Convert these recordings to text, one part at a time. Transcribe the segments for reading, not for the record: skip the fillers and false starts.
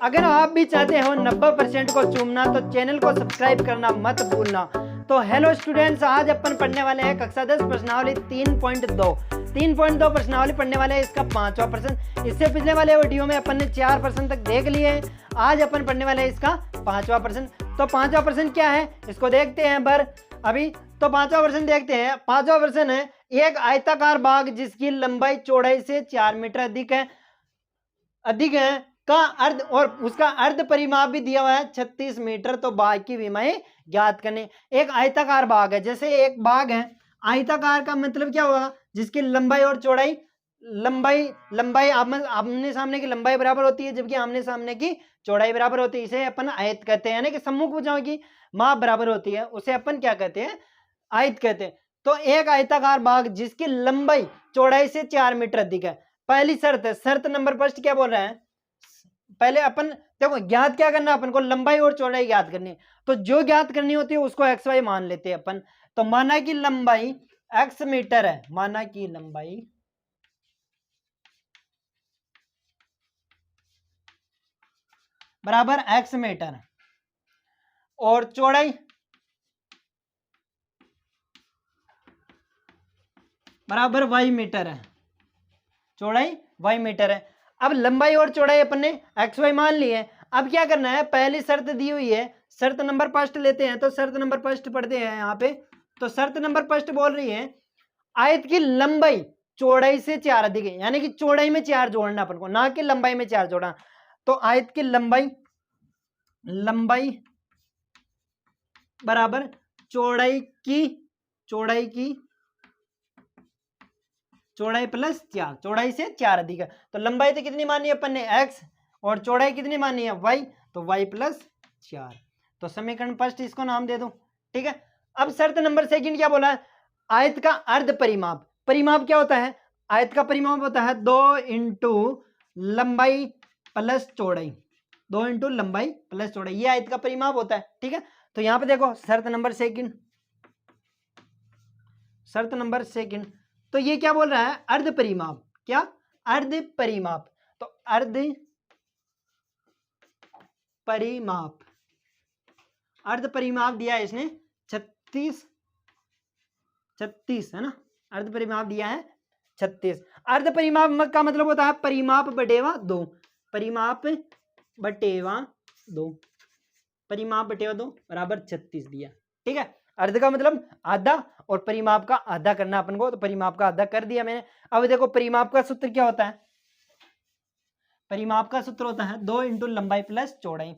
अगर आप भी चाहते हो 90% को चूमना तो चैनल को सब्सक्राइब करना मत भूलना। तो हेलो स्टूडेंट्स, आज अपन पढ़ने वाले हैं कक्षा 10 प्रश्नावली 3.2 प्रश्नावली पढ़ने वाले हैं। इसका 5वां प्रश्न। इससे पिछले वाले वीडियो में अपन ने 4 प्रश्न तक देख लिए हैं। आज अपन पढ़ने वाले हैं इसका 5वां प्रश्न। तो 5वां प्रश्न क्या है इसको देखते हैं अभी। तो 5वां प्रश्न देखते हैं। 5वां प्रश्न है, एक आयताकार बाग जिसकी लंबाई चौड़ाई से 4 मीटर अधिक है का अर्ध और उसका अर्ध परिमाप भी दिया हुआ है 36 मीटर। तो बाग की विमाएं ज्ञात करने। एक आयताकार बाग है, जैसे एक बाग है, आयताकार का मतलब क्या हुआ, जिसकी लंबाई और चौड़ाई, लंबाई आमने सामने की लंबाई बराबर होती है, जबकि आमने सामने की चौड़ाई बराबर होती है। इसे अपन आयत कहते हैं, यानी कि सम्मुख भुजाओं की माप बराबर होती है, उसे अपन क्या कहते हैं, आयत कहते हैं। तो एक आयताकार बाग जिसकी लंबाई चौड़ाई से 4 मीटर अधिक है। पहली शर्त है, शर्त नंबर फर्स्ट क्या बोल रहे हैं, पहले अपन देखो ज्ञात क्या करना, अपन को लंबाई और चौड़ाई ज्ञात करनी है। तो जो ज्ञात करनी होती है उसको एक्स वाई मान लेते हैं अपन। तो माना कि लंबाई x मीटर है, माना कि लंबाई बराबर x मीटर और चौड़ाई बराबर y मीटर है, चौड़ाई y मीटर है। अब लंबाई और चौड़ाई अपन ने एक्स वाई मान ली है। अब क्या करना है, पहली शर्त दी हुई है, शर्त नंबर फर्स्ट लेते हैं। तो शर्त नंबर फर्स्ट पढ़ते हैं यहाँ पे। तो शर्त नंबर फर्स्ट बोल रही है आयत की लंबाई चौड़ाई से 4 अधिक है, यानी कि चौड़ाई में 4 जोड़ना अपन को, ना कि लंबाई में 4 जोड़ना। तो आयत की लंबाई बराबर चौड़ाई प्लस 4, चौड़ाई से 4 अधिक है। तो लंबाई तो कितनी मानी है अपन ने, x, और चौड़ाई कितनी मानी है, y, तो y प्लस 4। तो समीकरण फर्स्ट इसको नाम दे दो, ठीक है। अब शर्त नंबर सेकंड क्या बोला है, आयत का अर्ध परिमाप। परिमाप क्या होता है, आयत का परिमाप होता है 2 इंटू लंबाई प्लस चौड़ाई, 2 इंटू लंबाई प्लस चौड़ाई, ये आयत का परिमाप होता है, ठीक है। तो यहां पे देखो शर्त नंबर सेकंड, तो ये क्या बोल रहा है, अर्ध परिमाप। क्या, अर्ध परिमाप। तो अर्ध परिमाप दिया है इसने 36 है ना, अर्ध परिमाप दिया है 36। अर्ध परिमाप का मतलब होता है परिमाप बटेवा 2, परिमाप बटेवा 2 बराबर 36 दिया, ठीक है। अर्ध का मतलब आधा और परिमाप का आधा करना अपन को, तो परिमाप का आधा कर दिया मैंने। अब देखो परिमाप का सूत्र क्या होता है, परिमाप का सूत्र होता है 2 इंटू लंबाई प्लस चौड़ाई।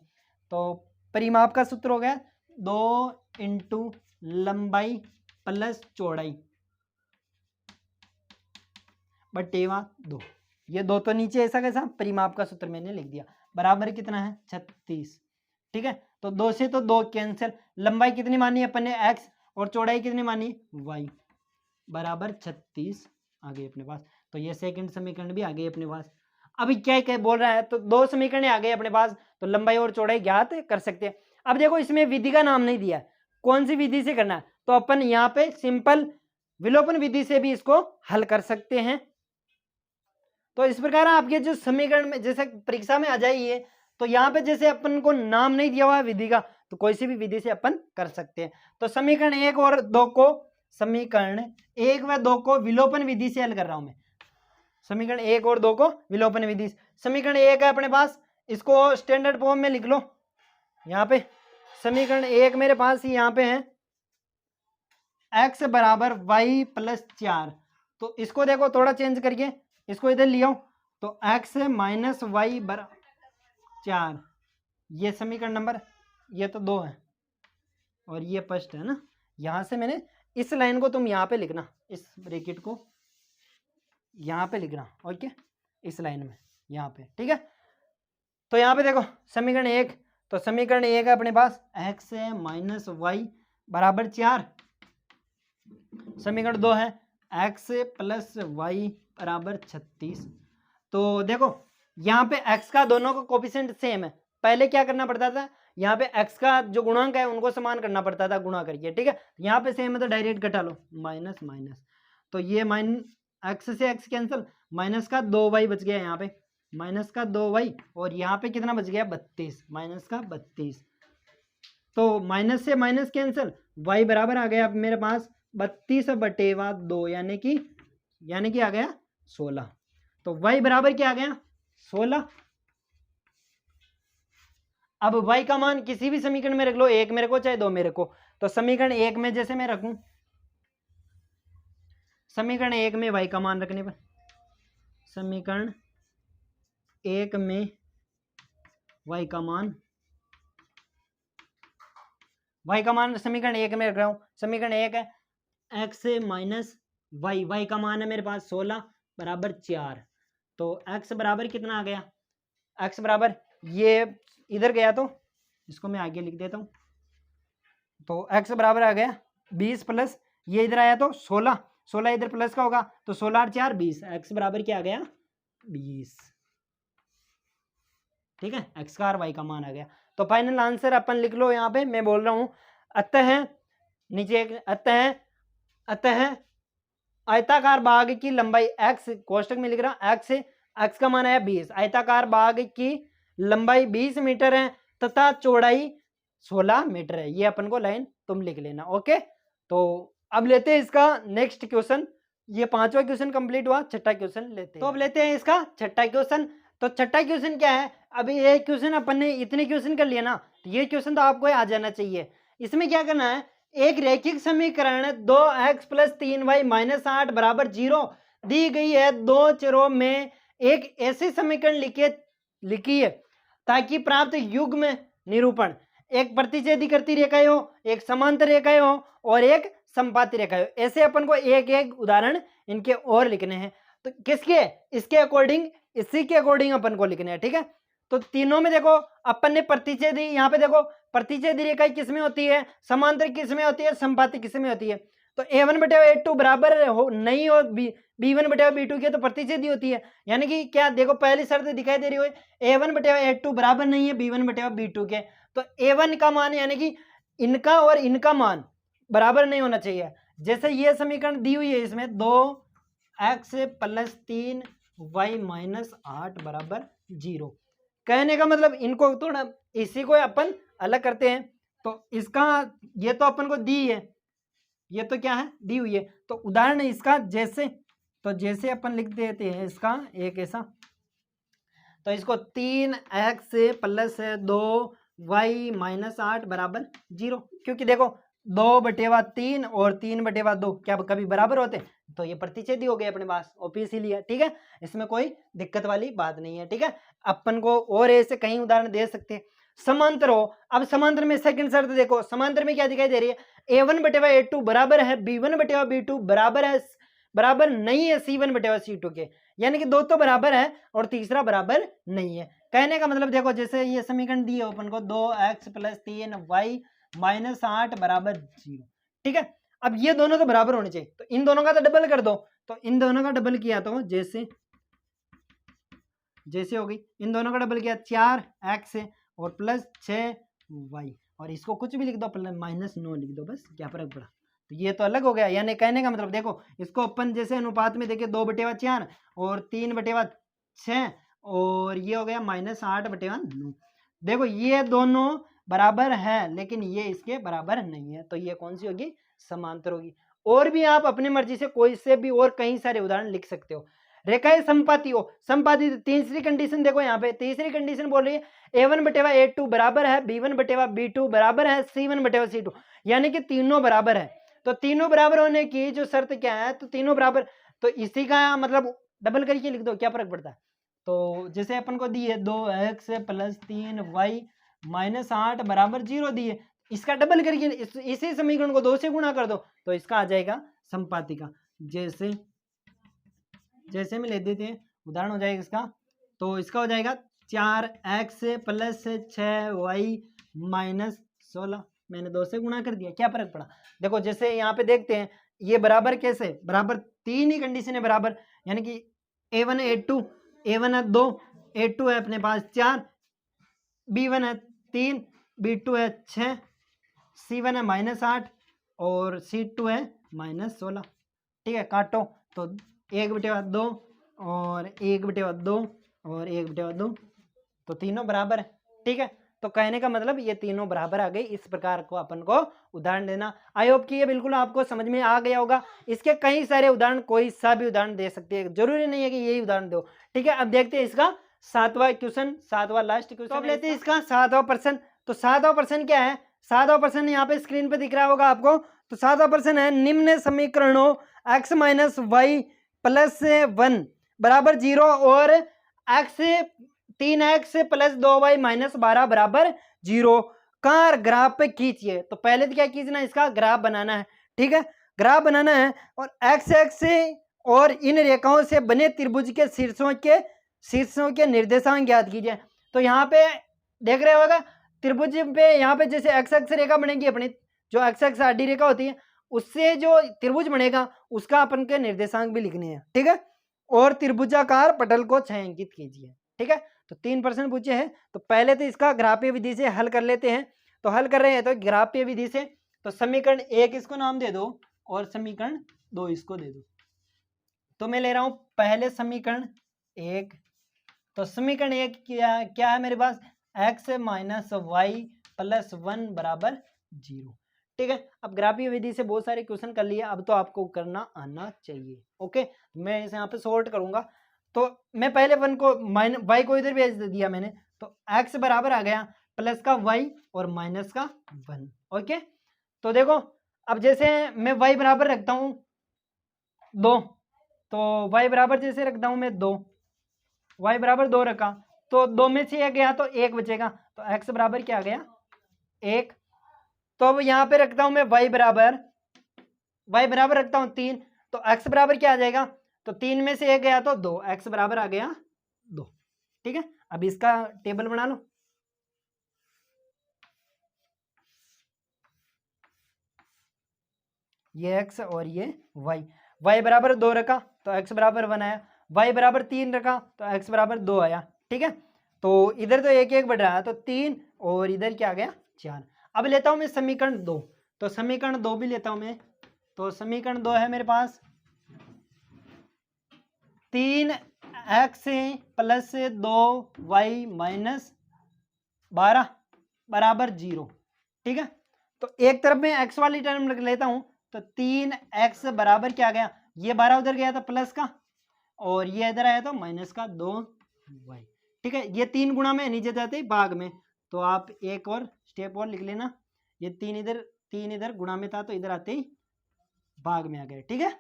तो परिमाप का सूत्र हो गया 2 इंटू लंबाई प्लस चौड़ाई बटेवा 2। ये 2 तो नीचे ऐसा कैसा, परिमाप का सूत्र मैंने लिख दिया, बराबर कितना है 36, ठीक है। तो 2 से तो 2 कैंसिल, लंबाई कितनी मानी है अपन ने x, और चौड़ाई कितनी मानी y, बराबर 36 आ गई अपने पास। तो ये सेकंड समीकरण भी आ गई अपने पास। अभी क्या बोल रहा है, तो 2 समीकरण आ गए अपने पास, तो लंबाई और चौड़ाई ज्ञात कर सकते हैं। अब देखो इसमें विधि का नाम नहीं दिया, कौन सी विधि से करना है, तो अपन यहाँ पे सिंपल विलोपन विधि से भी इसको हल कर सकते हैं। तो इस प्रकार आपके जो समीकरण में जैसे परीक्षा में आ जाइए, तो यहाँ पे जैसे अपन को नाम नहीं दिया हुआ है विधि का, तो कोई सी भी विधि से अपन कर सकते हैं। तो समीकरण 1 और 2 को विलोपन विधि से हल कर रहा हूं मैं। समीकरण 1 और 2 को विलोपन विधि। समीकरण 1 है अपने पास, इसको स्टैंडर्ड फॉर्म में लिख लो। यहाँ पे समीकरण 1 मेरे पास यहाँ पे है x बराबर y प्लस 4। तो इसको देखो थोड़ा चेंज करके इसको इधर लियो, तो x माइनस वाई बराबर 4। ये समीकरण नंबर, ये तो 2 है और ये फर्स्ट है ना। यहां से मैंने इस लाइन को तुम यहाँ पे लिखना, इस ब्रैकेट को यहाँ पे लिखना, ओके, इस लाइन में यहाँ पे, ठीक है। तो यहाँ पे देखो समीकरण 1, तो समीकरण 1 है अपने पास x माइनस वाई बराबर 4। समीकरण 2 है x प्लस वाई बराबर 36। तो देखो यहाँ पे x का दोनों का कोफिशिएंट सेम है, पहले क्या करना पड़ता था, यहाँ पे x का जो गुणांक है उनको समान करना पड़ता था गुणा करके, ठीक है। यहाँ पे सेम है तो डायरेक्ट घटा लो, माइनस माइनस, तो ये x से x कैंसिल, माइनस का 2y बच गया यहाँ पे, माइनस का 2y और यहाँ पे कितना बच गया 32, माइनस का 32। तो माइनस से माइनस कैंसिल, y बराबर आ गया अब मेरे पास 32/2 यानी कि आ गया 16। तो y बराबर क्या आ गया 16। अब y का मान किसी भी समीकरण में रख लो, 1 मेरे को चाहे 2 मेरे को। तो समीकरण 1 में जैसे मैं रखूं, समीकरण 1 में y का मान रखने पर, समीकरण 1 में y का मान समीकरण 1 में रख रहा हूं। समीकरण 1 है x माइनस y का मान है मेरे पास 16 बराबर 4। तो x बराबर कितना आ गया, x बराबर ये इधर गया तो इसको मैं आगे लिख देता हूं। तो x बराबर आ गया 20 प्लस ये इधर आया तो 16, 16 इधर प्लस का होगा तो 16 और 4 20, x बराबर क्या आ गया 20। ठीक है, x का और y का मान आ गया। तो फाइनल आंसर अपन लिख लो यहाँ पे, मैं बोल रहा हूँ अतः नीचे अतः आयताकार भाग की लंबाई x, कोष्टक में लिख रहा x का मान आया 20, आयताकार भाग की लंबाई 20 मीटर है तथा चौड़ाई 16 मीटर है। ये अपन को लाइन तुम लिख लेना। ओके, तो अब लेते हैं इसका नेक्स्ट क्वेश्चन। ये 5वां क्वेश्चन कंप्लीट हुआ, छठा क्वेश्चन लेते हैं। तो अब लेते हैं इसका छठा क्वेश्चन। तो छठा क्वेश्चन क्या है, अभी ये क्वेश्चन अपन ने इतने क्वेश्चन कर लिया ना, तो ये क्वेश्चन तो आपको आ जाना चाहिए। इसमें क्या करना है, एक रैखिक समीकरण 2x + 3y - 8 बराबर 0 दी गई है। दो चरों में एक ऐसी समीकरण लिखी है ताकि प्राप्त युग्म निरूपण एक प्रतिच्छेदी करती रेखाएं हो, एक समांतर रेखाएं हो और एक संपाती रेखा हो। ऐसे अपन को एक एक उदाहरण इनके और लिखने हैं। तो किसके, इसके अकॉर्डिंग, इसी के अकॉर्डिंग अपन को लिखने हैं। ठीक है, तो तीनों में देखो अपन ने प्रतिच्छेदी, यहाँ पे देखो प्रतिच्छेदी रेखा किस में होती है, समांतर किस में होती है, संपाती किस में होती है। तो a1/a2 बराबर हो नहीं हो b1/b2 के, तो प्रतिच्छेदी होती है। यानी कि क्या देखो पहली शर्त दिखाई दे रही हो, a1/a2 बराबर नहीं है b1/b2 के। तो a1 का मान यानी कि इनका और इनका मान बराबर नहीं होना चाहिए। जैसे ये समीकरण दी हुई है, इसमें 2x + 3y - 8 बराबर 0। कहने का मतलब इनको थोड़ा इसी को अपन अलग करते हैं। तो इसका ये तो अपन को दी है, ये तो क्या है दी हुई है। तो उदाहरण इसका जैसे अपन लिख देते हैं इसका एक ऐसा, तो इसको 3x + 2y - 8 बराबर 0, क्योंकि देखो 2/3 और 3/2 क्या कभी बराबर होते, तो ये प्रतिच्छेदी हो गए अपने पास, ओपीसी लिया। ठीक है, इसमें कोई दिक्कत वाली बात नहीं है। ठीक है, अपन को और ऐसे कई उदाहरण दे सकते हैं। समांतर हो, अब समांतर में सेकंड शर्त देखो, समांतर में क्या दिखाई दे रही है, a1/a2 बराबर है b1/b2 बराबर नहीं है c1/c2 के। यानी कि दो तो बराबर है और तीसरा बराबर नहीं है। कहने का मतलब देखो जैसे ये समीकरण दी है अपन को 2x + 3y - 8 बराबर 0। ठीक है, अब ये दोनों तो बराबर होने चाहिए, तो इन दोनों का तो डबल कर दो। तो इन दोनों का डबल किया तो जैसे हो गई, इन दोनों का डबल किया 4x और +6y, और इसको कुछ भी लिख दो, -9 लिख दो, बस क्या फर्क पड़ा। तो ये तो अलग हो गया। यानी कहने का मतलब देखो इसको अपन जैसे अनुपात में देखे 2/4 और 3/6 और ये हो गया -8/9। देखो ये दोनों बराबर है लेकिन ये इसके बराबर नहीं है, तो ये कौन सी होगी, समांतर होगी। और भी आप अपनी मर्जी से कोई से भी और कई सारे उदाहरण लिख सकते हो। रेखाएं संपाती हो, संपाती तीसरी कंडीशन देखो, यहाँ पे तीसरी कंडीशन बोल रही है a1/a2 बराबर है b1/b2 बराबर है c1/c2, यानी कि तीनों बराबर है। तो तीनों बराबर होने की जो शर्त क्या है, तो तीनों बराबर, तो इसी का मतलब डबल करके लिख दो, क्या फर्क पड़ता है। तो जैसे अपन को दी है 2x + 3y - 8 बराबर 0 दी है, इसका डबल करके इसी समीकरण को 2 से गुणा कर दो, तो इसका आ जाएगा संपाती का। जैसे में ले देते हैं उदाहरण हो जाएगा इसका, तो इसका हो जाएगा 4x + 6y - 16, मैंने 2 से गुणा कर दिया, क्या फर्क पड़ा। देखो जैसे यहाँ पे देखते हैं ये बराबर कैसे, बराबर तीन ही कंडीशन है बराबर, यानी कि a1 है 2, a2 है अपने पास 4, b1 है 3, b2 है 6, c1 है -8 और c2 है -16। ठीक है, काटो तो 1/2 और 1/2 और 1/2, तो तीनों बराबर है। ठीक है, तो कहने का मतलब ये तीनों बराबर आ गई। इस प्रकार को अपन को उदाहरण देना। आई होप कि ये बिल्कुल आपको समझ में आ गया होगा। इसके कई सारे उदाहरण, कोई सा भी उदाहरण दे सकते हैं, जरूरी नहीं है कि यही उदाहरण दो। ठीक है, अब देखते हैं इसका 7वां क्वेश्चन, 7वां लास्ट क्वेश्चन। तो अब लेते हैं इसका 7वां प्रश्न। तो 7वां प्रश्न क्या है? 7वां प्रश्न यहाँ पे स्क्रीन पे दिख रहा होगा आपको। तो 7वां प्रश्न है, निम्न समीकरणों x माइनस वाई प्लस 1 बराबर 0 और तीन एक्स प्लस 2y माइनस 12 बराबर 0 का ग्राफ पे खींचिए। तो पहले तो क्या खींचना है, इसका ग्राफ बनाना है। ठीक है, ग्राफ बनाना है और एक्स एक्स से और इन रेखाओं से बने त्रिभुज के शीर्षों के निर्देशांक ज्ञात कीजिए। तो यहाँ पे देख रहे होगा त्रिभुज पे, यहाँ पे जैसे एक्स एक्स रेखा बनेगी अपनी, जो एक्स एक्स आडी रेखा होती है, उससे जो त्रिभुज बनेगा उसका अपन के निर्देशांक भी लिखने हैं। ठीक है, और त्रिभुजाकार पटल को छायांकित कीजिए। ठीक है, तो 3 प्रश्न पूछे हैं। तो पहले तो इसका ग्राफीय विधि से हल कर लेते हैं। तो हल कर रहे हैं तो ग्राफीय विधि से, तो समीकरण 1 इसको नाम दे दो और समीकरण 2 इसको दे दो। तो मैं ले रहा हूं पहले समीकरण 1। तो समीकरण 1 क्या है मेरे पास, x माइनस वाई प्लस 1 बराबर 0। ठीक है, अब ग्राफीय विधि से बहुत सारे क्वेश्चन कर लिए, अब तो आपको करना आना चाहिए। ओके, मैं इसे यहाँ पे सॉर्ट करूंगा। तो मैं पहले 1 को वाई को इधर भेज दिया मैंने, तो x बराबर आ गया प्लस का y और माइनस का 1। ओके, तो देखो अब जैसे मैं y बराबर रखता हूँ 2, तो y बराबर जैसे रखता हूँ मैं 2, y बराबर 2 रखा, तो 2 में से 1 गया तो 1 बचेगा। तो x बराबर क्या आ गया 1। तो अब यहाँ पे रखता हूँ मैं y बराबर रखता हूँ 3, तो x बराबर क्या आ जाएगा, तो 3 में से 1 गया तो 2, x बराबर आ गया 2। ठीक है, अब इसका टेबल बना लो। ये x और ये y बराबर 2 रखा तो x बराबर 1 आया, y बराबर 3 रखा तो x बराबर 2 आया। ठीक है, तो इधर तो 1 1 बढ़ रहा है, तो 3 और इधर क्या आ गया 4। अब लेता हूं मैं समीकरण 2, तो समीकरण 2 भी लेता हूं मैं। तो समीकरण 2 है मेरे पास 3x प्लस 2y माइनस 12 बराबर 0। ठीक है, तो एक तरफ में x वाली टर्म रख लेता हूं, तो 3x बराबर क्या आ गया, ये 12 उधर गया था प्लस का और ये इधर आया तो माइनस का 2y। ठीक है, ये 3 गुणा में नीचे जाते भाग में, तो आप एक और स्टेप और लिख लेना, ये 3 इधर गुणा में था तो इधर आते ही भाग में आ गए। ठीक है,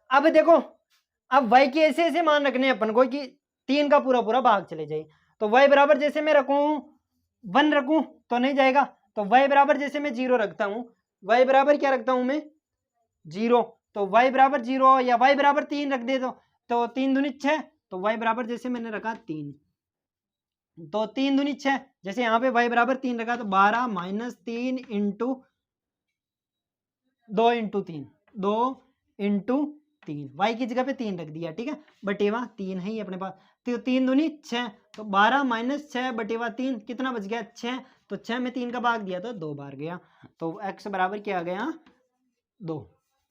अब देखो अब y के ऐसे ऐसे मान रखने अपन को कि 3 का पूरा पूरा भाग चले जाए। तो y बराबर जैसे मैं रखूं 1 रखूं तो नहीं जाएगा, तो y बराबर जैसे मैं 0 रखता हूं, y बराबर क्या रखता हूं मैं 0, तो y बराबर 0 या y बराबर 3 रख दे तो 3 दूनी 6, तो y बराबर जैसे मैंने रखा 3, तो 3 दूनी 6, जैसे यहाँ पे y बराबर 3 रखा तो 12 minus 3 into 2 into 3, 2 into 3, y की जगह पे 3 रख दिया। ठीक है, बटेवा 3 है ही अपने पास, तो 3 दूनी 6, तो 12 माइनस 6 बटेवा 3 कितना बच गया 6, तो 6 में 3 का भाग दिया तो 2 बार गया, तो x बराबर क्या आ गया 2,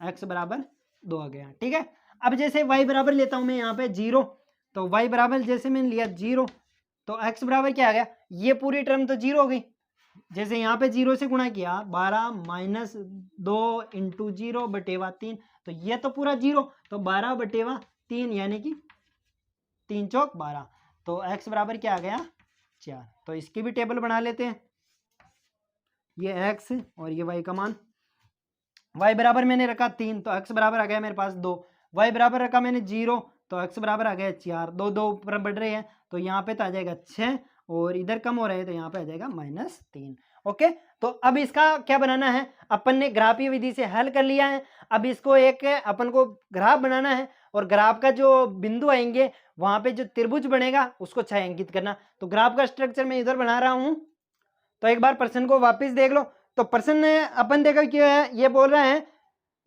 x बराबर 2 आ गया। ठीक है, अब जैसे y बराबर लेता हूं मैं यहाँ पे 0, तो y बराबर जैसे मैंने लिया 0, तो x बराबर क्या आ गया, ये पूरी टर्म तो 0 हो गई, जैसे यहाँ पे 0 से गुणा किया 12 माइनस 2 इंटू 0 बटेवा 3, तो ये तो पूरा 0, तो 12 बटेवा 3 यानी कि 3 चौक 12, तो x बराबर क्या आ गया 4। तो इसकी भी टेबल बना लेते हैं, ये x और ये y का मान, y बराबर मैंने रखा 3, तो x बराबर आ गया मेरे पास 2, y बराबर रखा मैंने 0, तो x बराबर आ गया 4, 2 2 ऊपर बढ़ रहे हैं, तो यहाँ पे तो आ जाएगा 6 और इधर कम हो रहे हैं तो यहाँ पे आ जाएगा -3। ओके, तो अब इसका क्या बनाना है, अपन ने ग्राफीय विधि से हल कर लिया है। अब इसको एक अपन को ग्राफ बनाना है और ग्राफ का जो बिंदु आएंगे वहां पे जो त्रिभुज बनेगा उसको छायांकित करना। तो ग्राफ का स्ट्रक्चर मैं इधर बना रहा हूं, तो एक बार प्रश्न को वापस देख लो। तो प्रश्न अपन देखो क्या है, ये बोल रहा है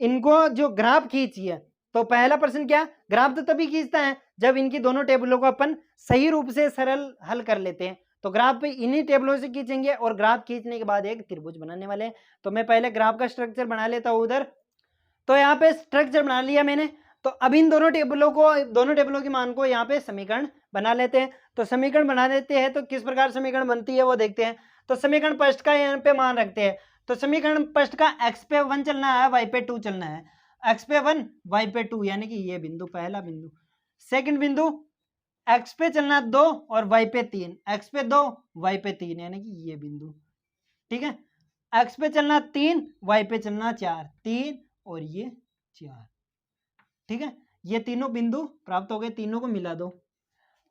इनको जो ग्राफ खींचिए। तो पहला प्रश्न क्या, ग्राफ तो तभी खींचता है जब इनकी दोनों टेबलों को अपन सही रूप से सरल हल कर लेते हैं। तो ग्राफ पे इन्हीं टेबलों से खींचेंगे और ग्राफ खींचने के बाद एक त्रिभुज बनाने वाले हैं। तो मैं पहले ग्राफ का स्ट्रक्चर बना लेता हूं उधर। तो यहाँ पे स्ट्रक्चर बना लिया मैंने। तो अब इन दोनों टेबलों के मान को यहाँ पे समीकरण बना लेते हैं। तो समीकरण बना देते हैं, तो किस प्रकार समीकरण बनती है वो देखते हैं। तो समीकरण फर्स्ट का यहाँ पे मान रखते हैं। तो समीकरण फर्स्ट का x पे 1 चलना है, y पे 2 चलना है। x पे 1 y पे 2 यानी कि ये बिंदु पहला बिंदु। सेकंड बिंदु x पे चलना 2 और y पे 3, x पे 2 y पे 3 यानी कि ये बिंदु। ठीक है, x पे चलना 3 y पे चलना 4, 3 और ये 4। ठीक है, ये तीनों बिंदु प्राप्त हो गए, तीनों को मिला दो।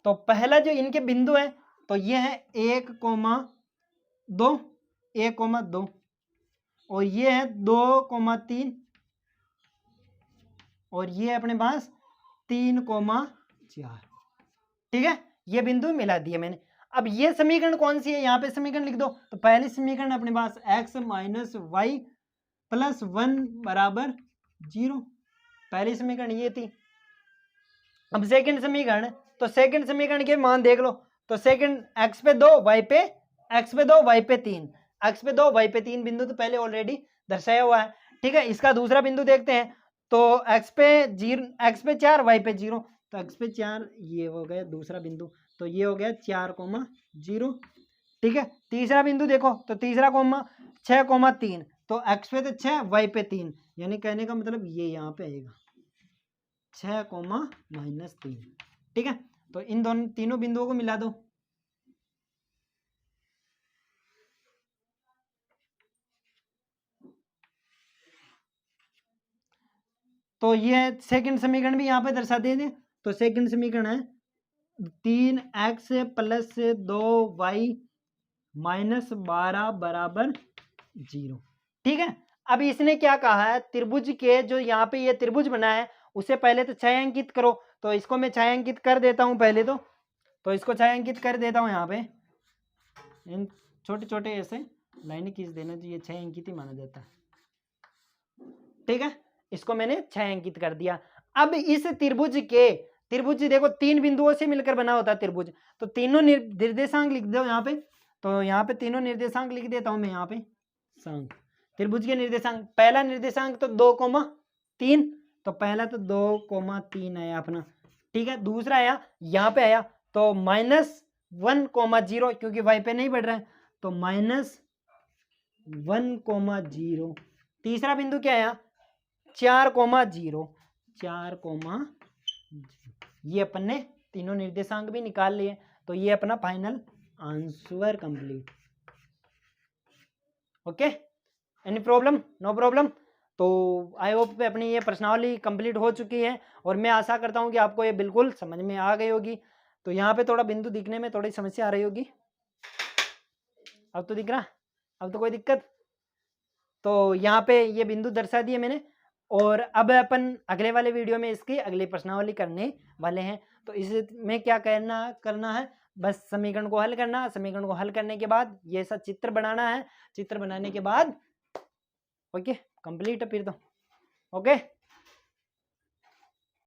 तो पहला जो इनके बिंदु है तो ये है 1,2, 1,2 और ये है 2,3 और ये अपने पास 3,4। ठीक है, ये बिंदु मिला दिए मैंने। अब ये समीकरण कौन सी है, यहाँ पे समीकरण लिख दो। तो पहली समीकरण अपने पास x माइनस वाई प्लस 1 बराबर 0, पहली समीकरण ये थी। अब सेकंड समीकरण, तो सेकंड समीकरण के मान देख लो। तो सेकंड x पे 2 y पे 3, x पे 2 y पे 3 बिंदु तो पहले ऑलरेडी दर्शाया हुआ है। ठीक है, इसका दूसरा बिंदु देखते हैं। तो x पे 4 y पे 0, तो x पे 4 ये हो गया दूसरा बिंदु, तो ये हो गया 4,0। ठीक है, तीसरा बिंदु देखो, तो तीसरा 6,3, तो x पे तो 6 y पे 3 यानी कहने का मतलब ये यहाँ पे आएगा 6,-3। ठीक है, तो इन दोनों तीनों बिंदुओं को मिला दो। तो ये सेकंड समीकरण भी यहाँ पे दर्शा देंगे। तो सेकंड समीकरण है 3x प्लस 2y माइनस 12 बराबर 0। ठीक है, अब इसने क्या कहा है, त्रिभुज के जो यहाँ पे ये त्रिभुज बना है उसे पहले तो छायांकित करो। तो इसको मैं छायांकित कर देता हूँ पहले तो इसको छायांकित कर देता हूँ। यहाँ पे इन छोटे छोटे ऐसे लाइन खींच देना चाहिए, छायांकित ही माना जाता है। ठीक है, इसको मैंने छायांकित कर दिया। अब इस त्रिभुज देखो 3 बिंदुओं से मिलकर बना होता है त्रिभुज, तो तीनों निर्देशांक लिख दो यहाँ पे। तो यहाँ पे तीनों निर्देशांक लिख देता हूं मैं यहाँ पे। सांक त्रिभुज के निर्देशांक, पहला निर्देशांक तो 2,3, तो पहला तो 2,3 आया अपना। ठीक है, दूसरा आया यहाँ पे आया तो -1,0 क्योंकि y पे नहीं बढ़ रहा है, तो -1,0। तीसरा बिंदु क्या आया 4,0, ये अपन ने तीनों निर्देशांक भी निकाल लिए। तो ये अपना final answer complete. Okay, any problem? No problem. तो आई होप अपनी ये प्रश्नावली कंप्लीट हो चुकी है और मैं आशा करता हूँ कि आपको ये बिल्कुल समझ में आ गई होगी। तो यहाँ पे थोड़ा बिंदु दिखने में थोड़ी समस्या आ रही होगी। अब तो दिख रहा, अब तो कोई दिक्कत। तो यहाँ पे ये बिंदु दर्शा दिए मैंने और अब अपन अगले वाले वीडियो में इसकी अगली प्रश्नावली करने वाले हैं। तो इसमें क्या करना है, बस समीकरण को हल करना। समीकरण को हल करने के बाद ये सब चित्र बनाना है। चित्र बनाने के बाद ओके कंप्लीट है फिर तो। ओके।